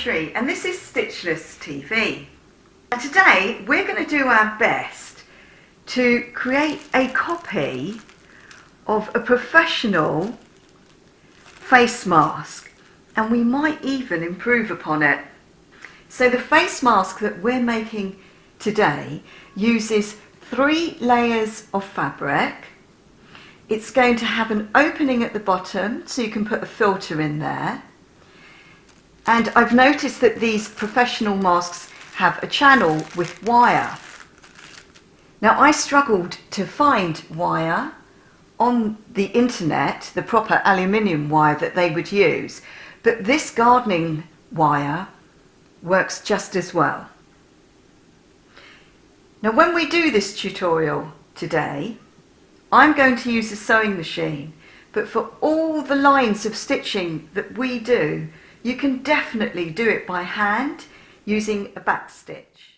Tree, and this is Stitchless TV. And today we're going to do our best to create a copy of a professional face mask, and we might even improve upon it. So the face mask that we're making today uses 3 layers of fabric. It's going to have an opening at the bottom so you can put a filter in there. And I've noticed that these professional masks have a channel with wire. Now I struggled to find wire on the internet, the proper aluminium wire that they would use, but this gardening wire works just as well. Now when we do this tutorial today, I'm going to use a sewing machine, but for all the lines of stitching that we do, you can definitely do it by hand using a back stitch.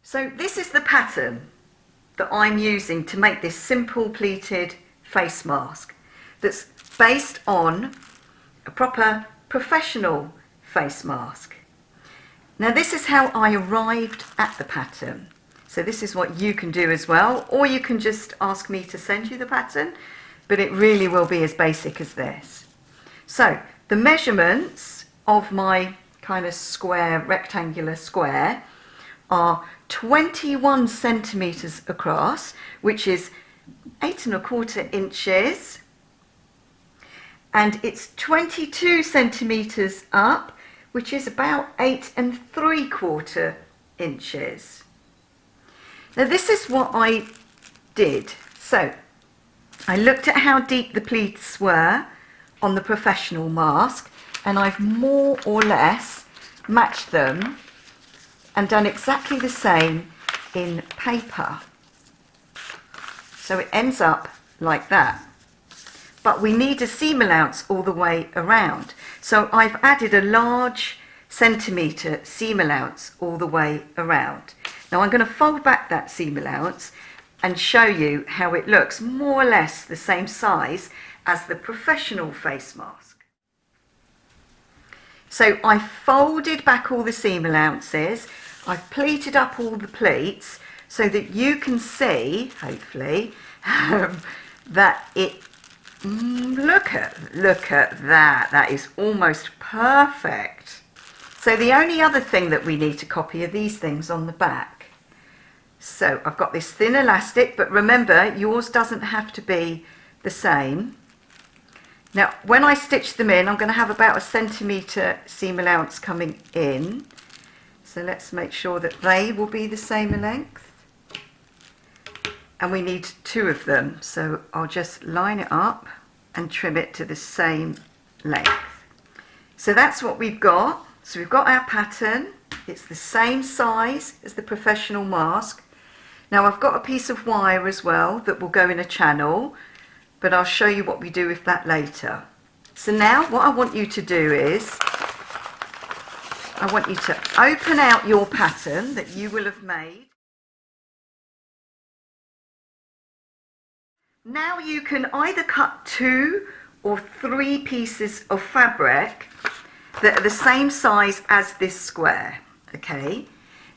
So this is the pattern that I'm using to make this simple pleated face mask that's based on a proper professional face mask. Now this is how I arrived at the pattern. So this is what you can do as well, or you can just ask me to send you the pattern, but it really will be as basic as this. So the measurements of my kind of square, rectangular square are 21 centimeters across, which is 8¼ inches, and it's 22 centimeters up, which is about 8¾ inches. Now this is what I did. So I looked at how deep the pleats were on the professional mask, and I've more or less matched them and done exactly the same in paper. So it ends up like that. But we need a seam allowance all the way around. So I've added a large centimetre seam allowance all the way around. Now I'm going to fold back that seam allowance and show you how it looks more or less the same size as the professional face mask. So I folded back all the seam allowances, I've pleated up all the pleats so that you can see, hopefully, that it, look at that, that is almost perfect. So the only other thing that we need to copy are these things on the back. So I've got this thin elastic, but remember yours doesn't have to be the same. Now when I stitch them in, I'm going to have about 1 centimetre seam allowance coming in. So let's make sure that they will be the same length. And we need 2 of them, so I'll just line it up and trim it to the same length. So that's what we've got. So we've got our pattern, it's the same size as the professional mask. Now I've got a piece of wire as well that will go in a channel, but I'll show you what we do with that later. So now what I want you to do is, I want you to open out your pattern that you will have made. Now you can either cut 2 or 3 pieces of fabric that are the same size as this square, okay?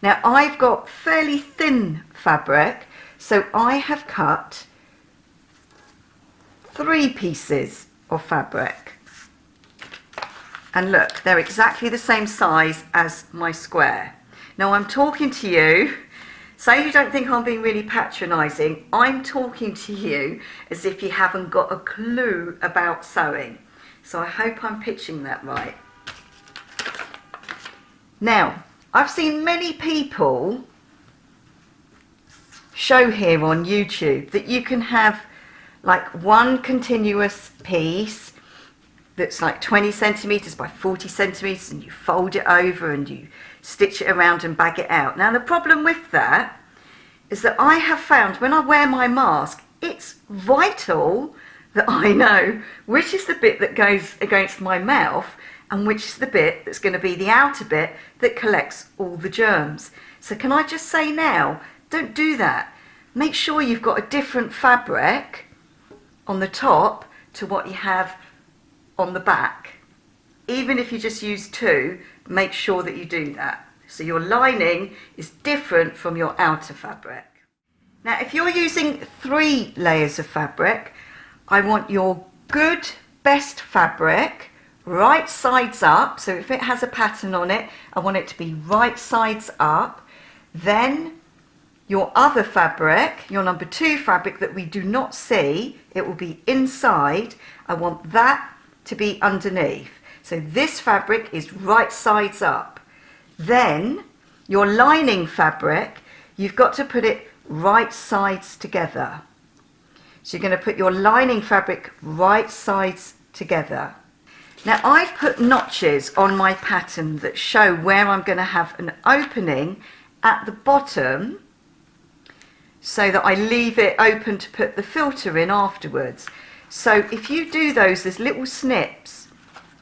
Now I've got fairly thin fabric, so I have cut 3 pieces of fabric. And look, they're exactly the same size as my square. Now I'm talking to you, so you don't think I'm being really patronising, I'm talking to you as if you haven't got a clue about sewing. So I hope I'm pitching that right. Now, I've seen many people show here on YouTube that you can have like one continuous piece that's like 20 centimetres by 40 centimetres, and you fold it over and you stitch it around and bag it out. Now the problem with that is that I have found when I wear my mask, it's vital that I know which is the bit that goes against my mouth and which is the bit that's going to be the outer bit that collects all the germs. So can I just say now, don't do that. Make sure you've got a different fabric on the top to what you have on the back. Even if you just use 2, make sure that you do that. So your lining is different from your outer fabric. Now if you're using 3 layers of fabric, I want your good, best fabric right sides up. So if it has a pattern on it, I want it to be right sides up. Then your other fabric, your number 2 fabric that we do not see, it will be inside. I want that to be underneath. So this fabric is right sides up. Then your lining fabric, you've got to put it right sides together. So you're going to put your lining fabric right sides together. Now I've put notches on my pattern that show where I'm going to have an opening at the bottom, so that I leave it open to put the filter in afterwards. So if you do those, there's little snips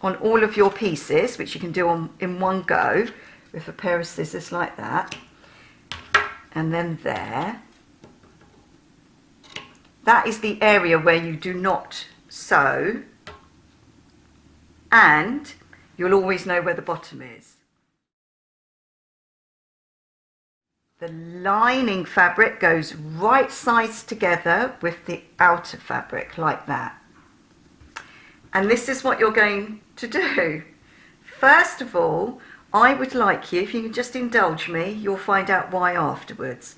on all of your pieces, which you can do in one go with a pair of scissors like that, and then there. That is the area where you do not sew, and you'll always know where the bottom is. The lining fabric goes right sides together with the outer fabric like that. And this is what you're going to do. First of all, I would like you, if you can just indulge me, you'll find out why afterwards.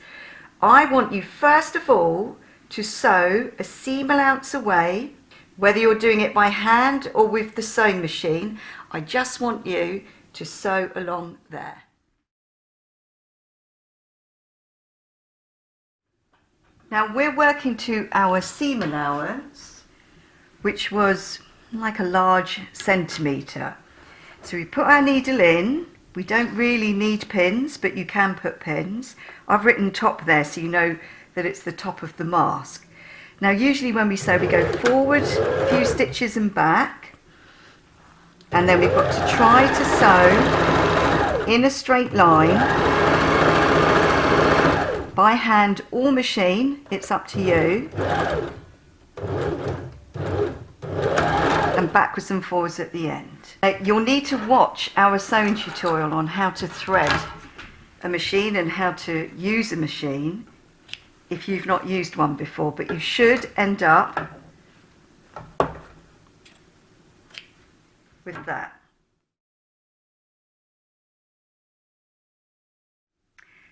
I want you first of all to sew a seam allowance away, whether you're doing it by hand or with the sewing machine. I just want you to sew along there. Now we're working to our seam allowance, which was like a large centimetre. So we put our needle in. We don't really need pins, but you can put pins. I've written top there so you know that it's the top of the mask. Now usually when we sew, we go forward a few stitches and back, and then we've got to try to sew in a straight line by hand or machine, it's up to you, and backwards and forwards at the end. You'll need to watch our sewing tutorial on how to thread a machine and how to use a machine if you've not used one before, but you should end up with that.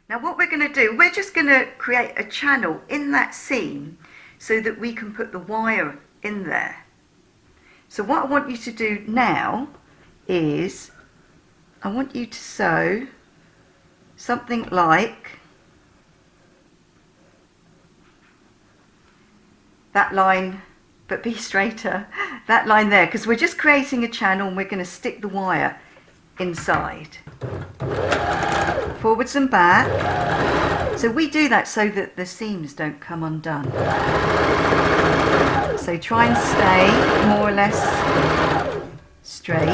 Now what we're going to do, we're just going to create a channel in that seam so that we can put the wire in there. So what I want you to do now is I want you to sew something like that line, but be straighter, that line there, because we're just creating a channel and we're going to stick the wire inside. Forwards and back. So we do that so that the seams don't come undone. So try and stay more or less straight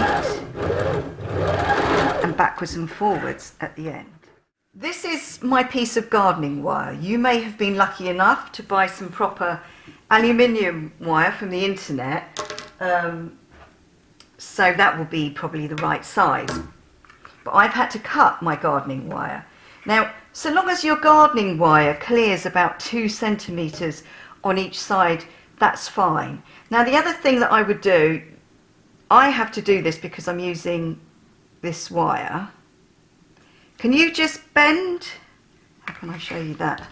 and backwards and forwards at the end. This is my piece of gardening wire. You may have been lucky enough to buy some proper aluminium wire from the internet, so that will be probably the right size. But I've had to cut my gardening wire. Now, so long as your gardening wire clears about 2 centimetres on each side, that's fine. Now, the other thing that I would do, I have to do this because I'm using this wire. Can you just bend? How can I show you that?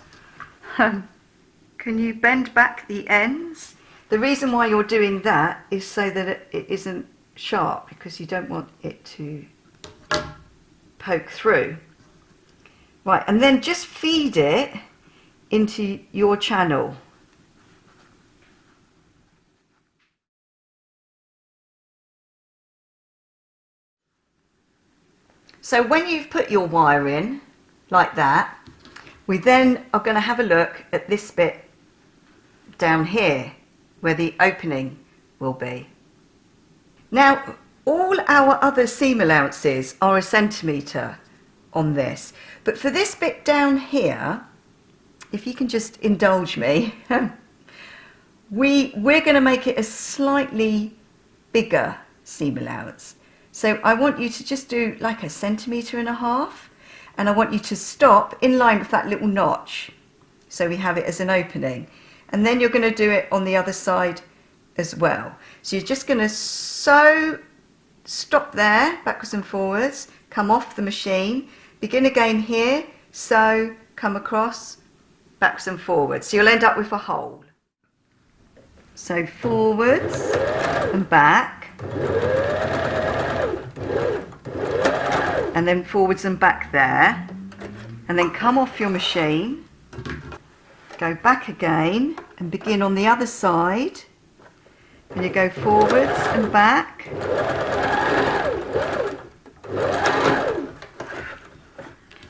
Can you bend back the ends? The reason why you're doing that is so that it isn't sharp, because you don't want it to poke through. Right, and then just feed it into your channel. So when you've put your wire in, like that, we then are going to have a look at this bit down here, where the opening will be. Now, all our other seam allowances are 1 centimetre on this, but for this bit down here, if you can just indulge me, we're going to make it a slightly bigger seam allowance. So I want you to just do like 1.5 centimeters, and I want you to stop in line with that little notch, so we have it as an opening. And then you're going to do it on the other side as well. So you're just going to sew, stop there, backwards and forwards, come off the machine, begin again here, sew, come across, backwards and forwards. So you'll end up with a hole. So forwards and back, and then forwards and back there, and then come off your machine, go back again and begin on the other side, and you go forwards and back,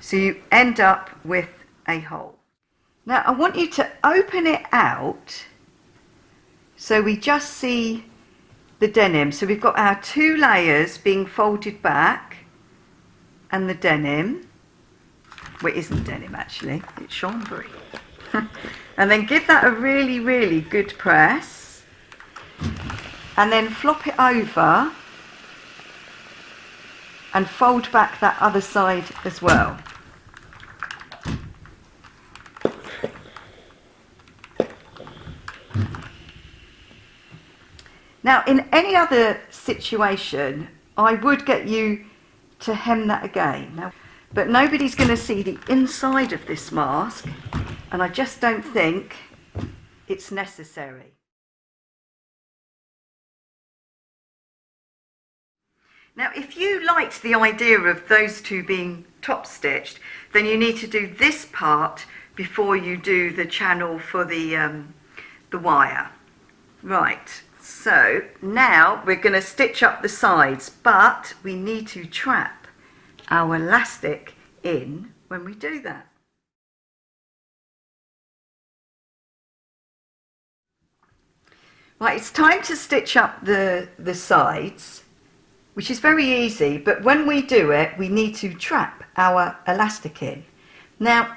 so you end up with a hole. Now I want you to open it out so we just see the denim. So we've got our 2 layers being folded back, and the denim, well, it isn't denim actually, it's chambray. And then give that a really, really good press, and then flop it over and fold back that other side as well. Now in any other situation I would get you to hem that again. Now, but nobody's going to see the inside of this mask, and I just don't think it's necessary. Now if you liked the idea of those 2 being top stitched, then you need to do this part before you do the channel for the wire. Right, so now we're going to stitch up the sides, but we need to trap our elastic in when we do that. Right, it's time to stitch up the sides, which is very easy, but when we do it we need to trap our elastic in. Now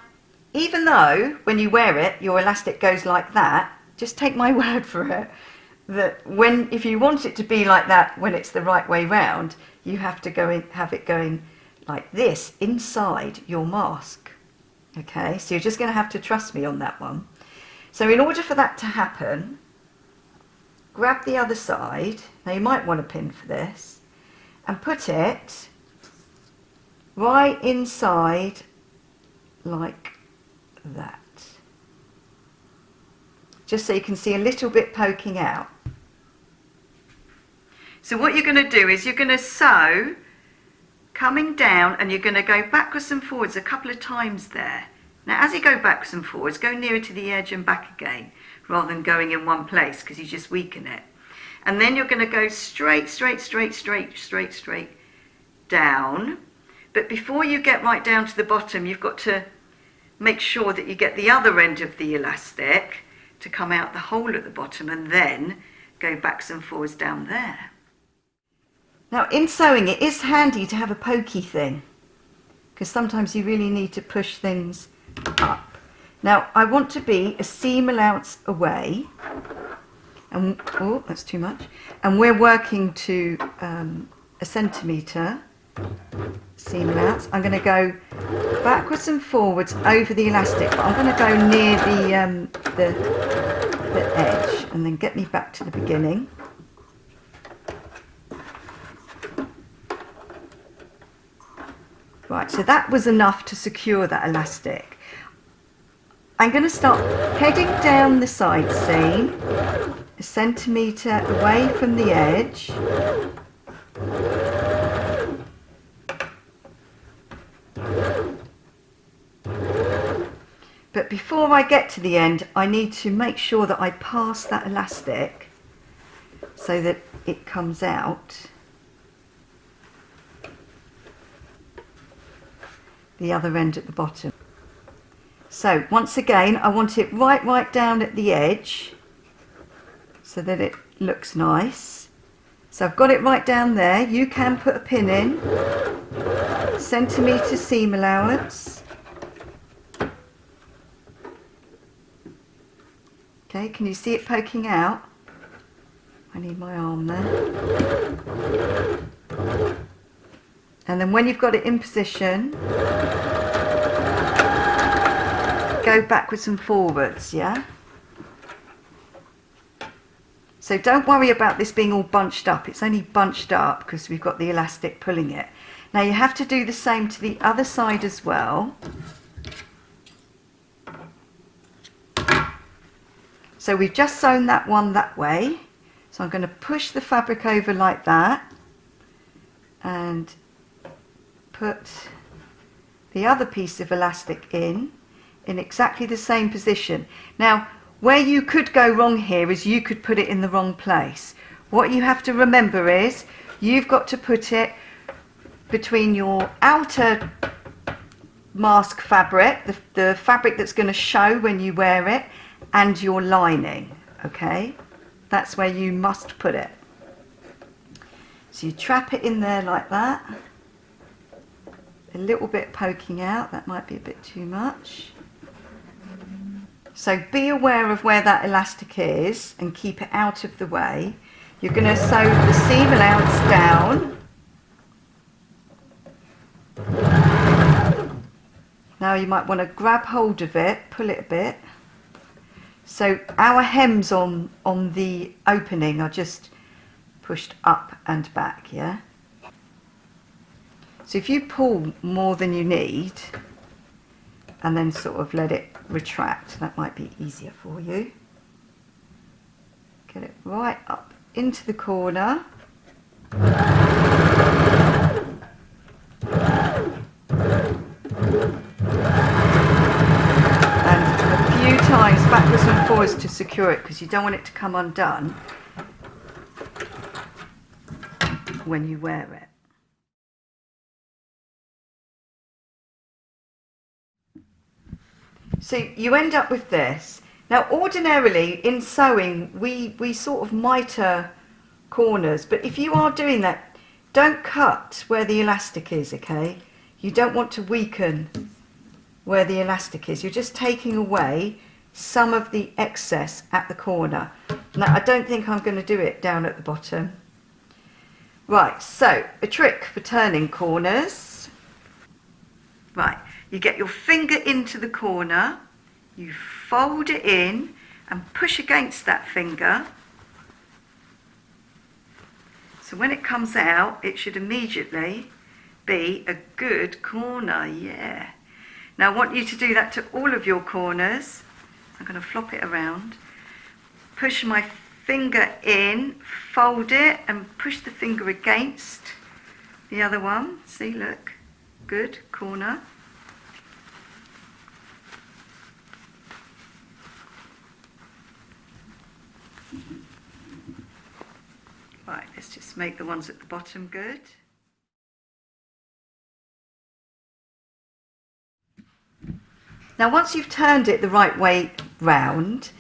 even though when you wear it your elastic goes like that, just take my word for it that if you want it to be like that when it's the right way round, you have to have it going like this inside your mask. Okay, so you're just going to have to trust me on that one. So in order for that to happen, grab the other side, now you might want a pin for this, and put it right inside like that, just so you can see a little bit poking out. So what you're going to do is you're going to sew coming down, and you're going to go backwards and forwards a couple of times there. Now as you go backwards and forwards, go nearer to the edge and back again, rather than going in one place, because you just weaken it. And then you're going to go straight down. But before you get right down to the bottom, you've got to make sure that you get the other end of the elastic to come out the hole at the bottom, and then go backwards and forwards down there. Now in sewing it is handy to have a pokey thing, because sometimes you really need to push things up. Now I want to be a seam allowance away, and oh, that's too much, and we're working to 1 centimetre seam allowance. I'm going to go backwards and forwards over the elastic, but I'm going to go near the edge, and then get me back to the beginning. Right, so that was enough to secure that elastic. I'm going to start heading down the side seam 1 centimetre away from the edge, but before I get to the end I need to make sure that I pass that elastic so that it comes out the other end at the bottom. So once again I want it right down at the edge so that it looks nice. So I've got it right down there. You can put a pin in, centimetre seam allowance. Okay, can you see it poking out? I need my arm there. And then when you've got it in position, go backwards and forwards, yeah? So don't worry about this being all bunched up. It's only bunched up because we've got the elastic pulling it. Now you have to do the same to the other side as well. So we've just sewn that one that way. So I'm going to push the fabric over like that and put the other piece of elastic in exactly the same position. Now, where you could go wrong here is you could put it in the wrong place. What you have to remember is you've got to put it between your outer mask fabric, the fabric that's going to show when you wear it, and your lining, okay? That's where you must put it. So you trap it in there like that. A little bit poking out, that might be a bit too much. So be aware of where that elastic is and keep it out of the way. You're going to sew the seam allowance down. Now you might want to grab hold of it, pull it a bit. So our hems on the opening are just pushed up and back, yeah? So if you pull more than you need and then sort of let it retract, that might be easier for you. Get it right up into the corner. Times backwards and forwards to secure it because you don't want it to come undone when you wear it. So you end up with this. Now ordinarily in sewing we sort of mitre corners, but if you are doing that, don't cut where the elastic is, okay? You don't want to weaken where the elastic is. You're just taking away some of the excess at the corner. Now I don't think I'm going to do it down at the bottom. Right, so a trick for turning corners. Right, you get your finger into the corner, you fold it in and push against that finger. So when it comes out, it should immediately be a good corner, yeah. Now I want you to do that to all of your corners. I'm going to flop it around, push my finger in, fold it and push the finger against the other one. See, look, good corner. Right, let's just make the ones at the bottom good. Now once you've turned it the right way round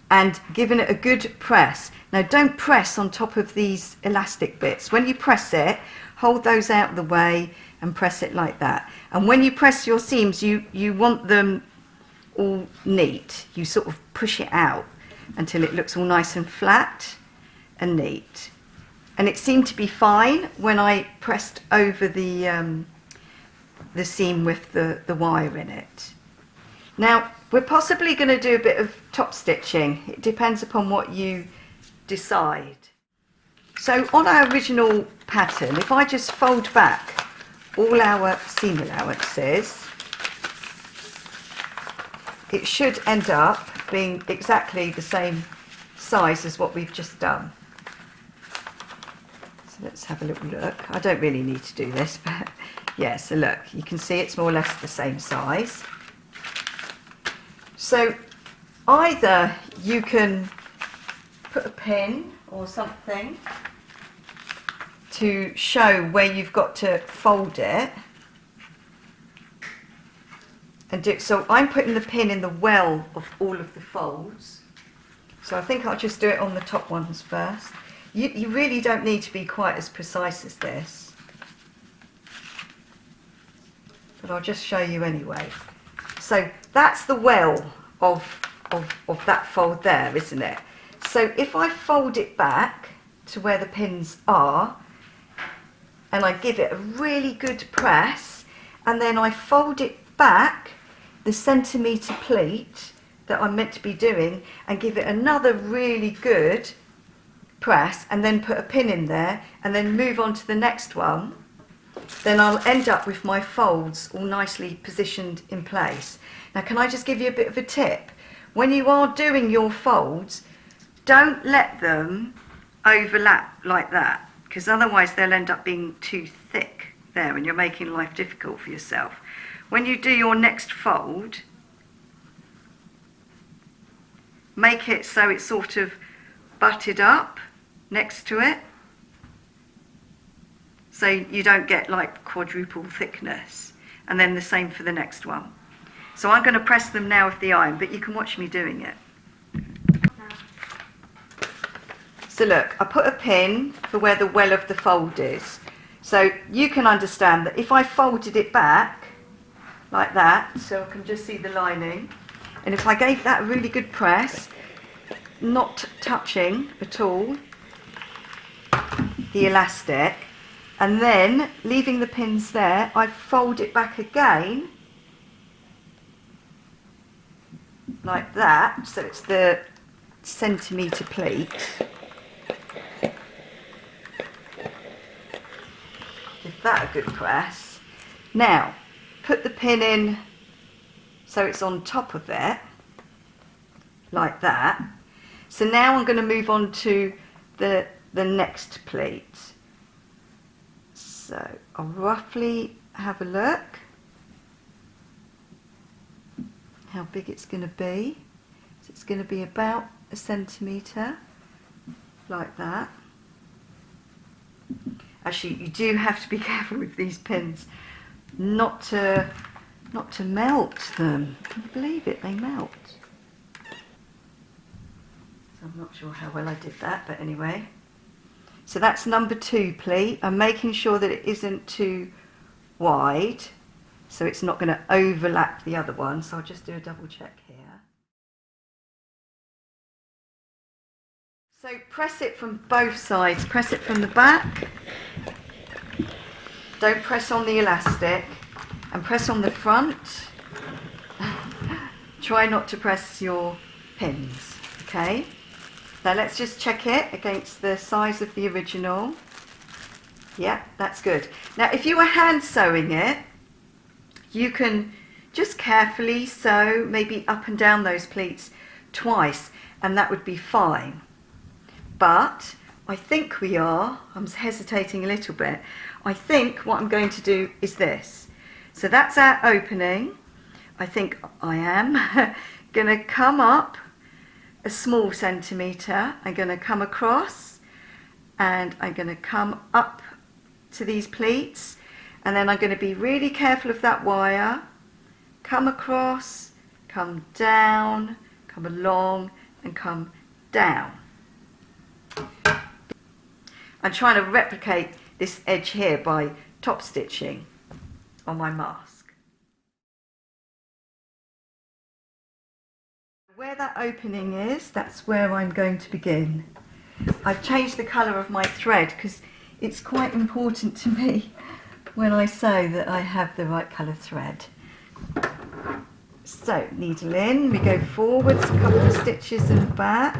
and given it a good press, now don't press on top of these elastic bits. When you press it, hold those out of the way and press it like that. And when you press your seams, you want them all neat. You sort of push it out until it looks all nice and flat and neat. And it seemed to be fine when I pressed over the seam with the wire in it. Now, we're possibly going to do a bit of top stitching. It depends upon what you decide. So on our original pattern, if I just fold back all our seam allowances, it should end up being exactly the same size as what we've just done. So let's have a little look. I don't really need to do this, but yeah, so look, you can see it's more or less the same size. So either you can put a pin or something to show where you've got to fold it and do it. So I'm putting the pin in the well of all of the folds. So I think I'll just do it on the top ones first. You really don't need to be quite as precise as this, but I'll just show you anyway. So that's the well of of that fold there, isn't it? So if I fold it back to where the pins are, and I give it a really good press, and then I fold it back the centimetre pleat that I'm meant to be doing, and give it another really good press, and then put a pin in there, and then move on to the next one, then I'll end up with my folds all nicely positioned in place. Now, can I just give you a bit of a tip? When you are doing your folds, don't let them overlap like that, because otherwise they'll end up being too thick there and you're making life difficult for yourself. When you do your next fold, make it so it's sort of butted up next to it, so you don't get like quadruple thickness, and then the same for the next one. So I'm going to press them now with the iron, but you can watch me doing it. So look, I put a pin for where the well of the fold is, so you can understand that if I folded it back like that, so I can just see the lining, and if I gave that a really good press, not touching at all the elastic, and then leaving the pins there, I fold it back again like that, so it's the centimetre pleat. Give that a good press. Now put the pin in so it's on top of it like that. So now I'm going to move on to the next pleat. So I'll roughly have a look how big it's going to be. So it's going to be about a centimetre like that. Actually, you do have to be careful with these pins not to melt them. Can you believe it? They melt. So I'm not sure how well I did that, but anyway. So that's number 2 pleat. I'm making sure that it isn't too wide, so it's not going to overlap the other one. So I'll just do a double check here. So press it from both sides. Press it from the back. Don't press on the elastic, and press on the front. Try not to press your pins, okay? Now let's just check it against the size of the original. Yeah, that's good. Now if you were hand sewing it, you can just carefully sew maybe up and down those pleats twice, and that would be fine. But I think I'm hesitating a little bit. I think what I'm going to do is this. So that's our opening. I think I am going to come up a small centimetre. I'm going to come across, and I'm going to come up to these pleats, and then I'm going to be really careful of that wire. Come across, come down, come along, and come down. I'm trying to replicate this edge here by top stitching on my mask. Where that opening is, that's where I'm going to begin. I've changed the colour of my thread because it's quite important to me when I sew that I have the right colour thread. So needle in, we go forwards a couple of stitches and back,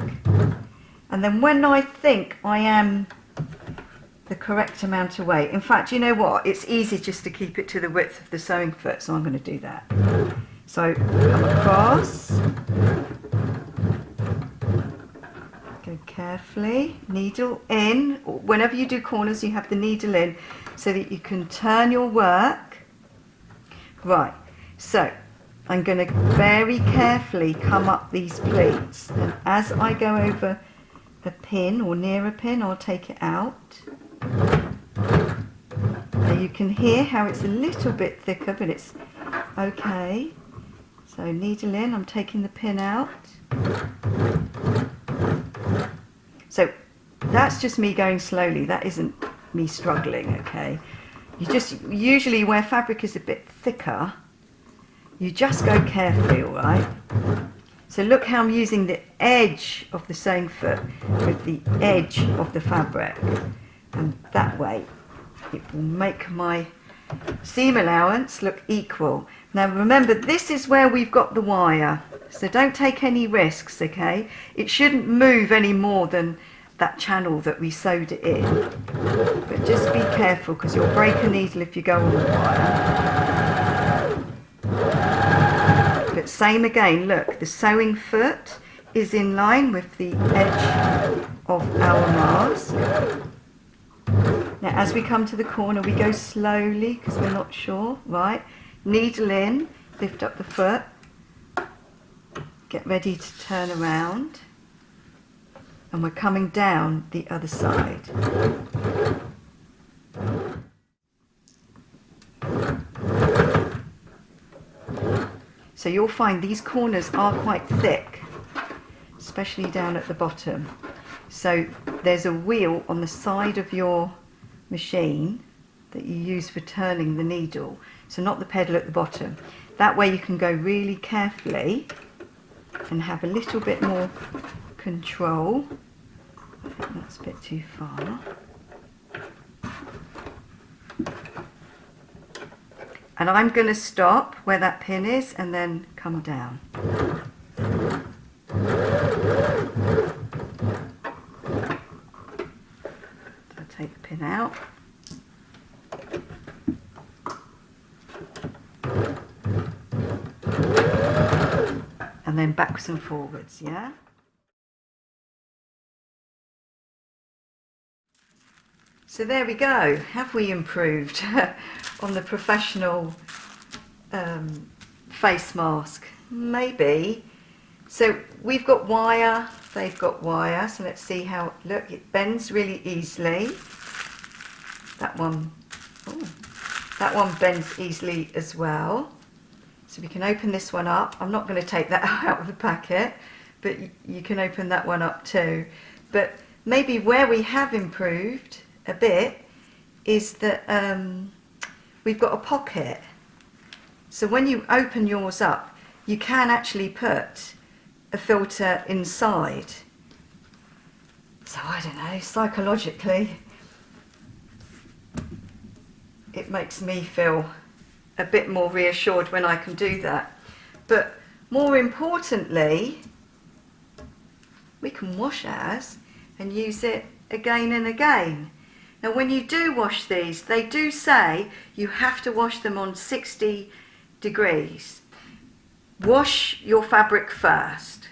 and then when I think I am the correct amount away, in fact, you know what, it's easy just to keep it to the width of the sewing foot, so I'm going to do that. So come across, go carefully, needle in. Whenever you do corners, you have the needle in so that you can turn your work. Right, so I'm going to very carefully come up these pleats, and as I go over a pin or near a pin, I'll take it out. Now you can hear how it's a little bit thicker, but it's okay. So needle in, I'm taking the pin out. So that's just me going slowly, that isn't me struggling, okay? You just, usually where fabric is a bit thicker, you just go carefully, all right? So look how I'm using the edge of the sewing foot with the edge of the fabric, and that way it will make my seam allowance look equal. Now remember, this is where we've got the wire, so don't take any risks, okay? It shouldn't move any more than that channel that we sewed it in, but just be careful because you'll break a needle if you go on the wire. But same again, look, the sewing foot is in line with the edge of our mask. Now as we come to the corner, we go slowly because we're not sure, right? Needle in, lift up the foot, get ready to turn around, and we're coming down the other side. So you'll find these corners are quite thick, especially down at the bottom. So there's a wheel on the side of your machine that you use for turning the needle, so not the pedal at the bottom. That way you can go really carefully and have a little bit more control. I think that's a bit too far. And I'm going to stop where that pin is and then come down. I'll take the pin out. And then backwards and forwards, yeah? So there we go. Have we improved on the professional face mask? Maybe. So we've got wire, they've got wire, so let's see how, look, it bends really easily. That one bends easily as well. So we can open this one up. I'm not going to take that out of the packet, but you can open that one up too. But maybe where we have improved a bit is that we've got a pocket. So when you open yours up, you can actually put a filter inside. So I don't know, psychologically, it makes me feel a bit more reassured when I can do that. But more importantly, we can wash ours and use it again and again. Now when you do wash these, they do say you have to wash them on 60 degrees. Wash your fabric first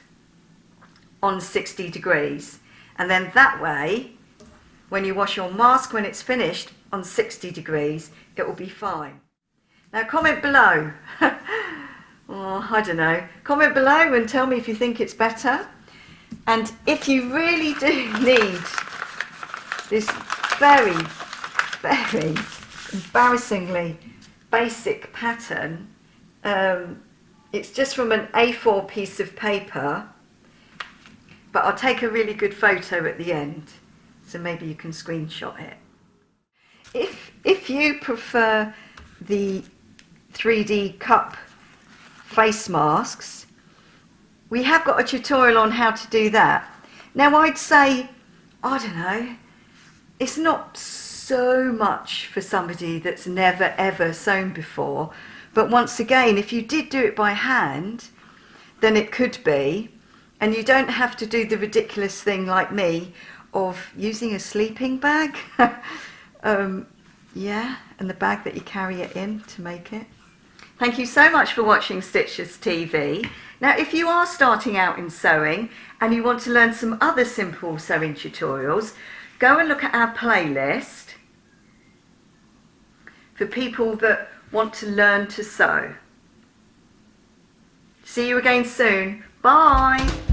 on 60 degrees, and then that way when you wash your mask when it's finished on 60 degrees, it will be fine. Now comment below, oh, I don't know, comment below and tell me if you think it's better. And if you really do need this very, very embarrassingly basic pattern, it's just from an A4 piece of paper, but I'll take a really good photo at the end, so maybe you can screenshot it. If you prefer the 3D cup face masks, we have got a tutorial on how to do that. Now I'd say, I don't know, it's not so much for somebody that's never ever sewn before, but once again, if you did do it by hand, then it could be, and you don't have to do the ridiculous thing like me of using a sleeping bag. Yeah, and the bag that you carry it in to make it. Thank you so much for watching Stitches TV. Now if you are starting out in sewing and you want to learn some other simple sewing tutorials, go and look at our playlist for people that want to learn to sew. See you again soon. Bye.